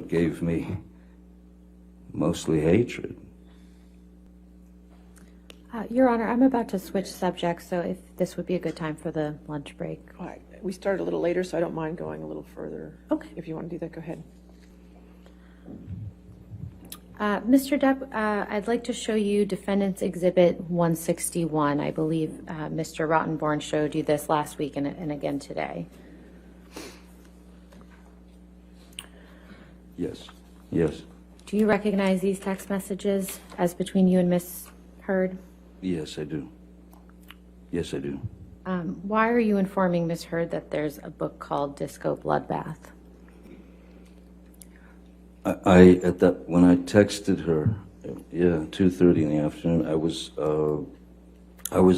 it gave me mostly hatred. Your Honor, I'm about to switch subjects, so if this would be a good time for the lunch break. All right. We started a little later, so I don't mind going a little further. Okay. If you want to do that, go ahead. Mr. Depp, I'd like to show you Defendant's Exhibit 161. I believe Mr. Rottenborn showed you this last week and again today. Yes, yes, Do you recognize these text messages as between you and Ms. Heard? yes, I do. Yes, I do. Why are you informing Ms. Heard that there's a book called Disco Bloodbath? When I texted her, 2:30 in the afternoon, I was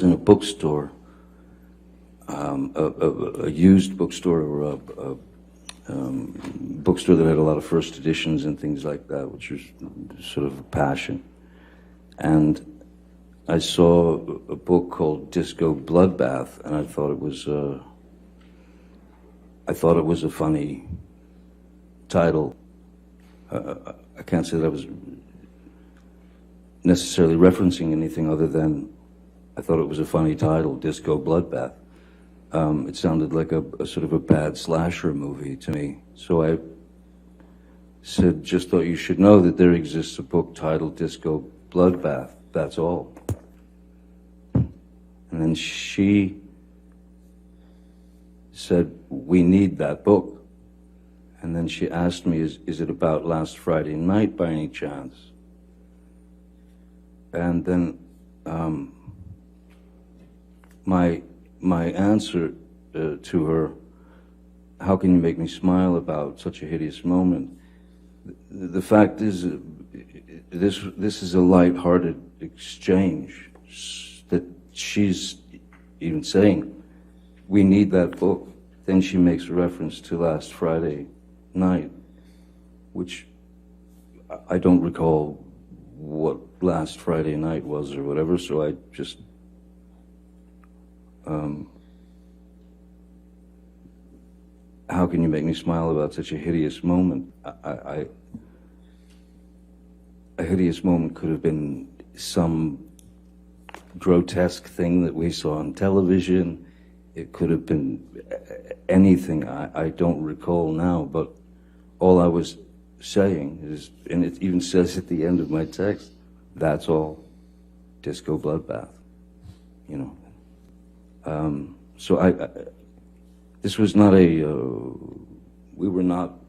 in a bookstore, a used bookstore, or a bookstore that had a lot of first editions and things like that, which was sort of a passion. And I saw a book called Disco Bloodbath, and I thought it was a funny title. I can't say that I was necessarily referencing anything other than I thought it was a funny title, Disco Bloodbath. It sounded like a sort of a bad slasher movie to me. So I said, just thought you should know that there exists a book titled Disco Bloodbath, that's all. And then she said, we need that book. And then she asked me, is it about last Friday night by any chance? And then my answer to her, how can you make me smile about such a hideous moment? The fact is, this is a light-hearted exchange that she's even saying, we need that book. Then she makes a reference to last Friday night, which I don't recall what last Friday night was or whatever, so I just how can you make me smile about such a hideous moment? A hideous moment could have been some grotesque thing that we saw on television. It could have been anything. I don't recall now, but all I was saying is, and it even says at the end of my text, that's all, Disco Bloodbath, you know. So this was not we were not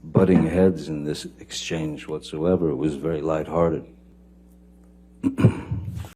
butting heads in this exchange whatsoever. It was very lighthearted.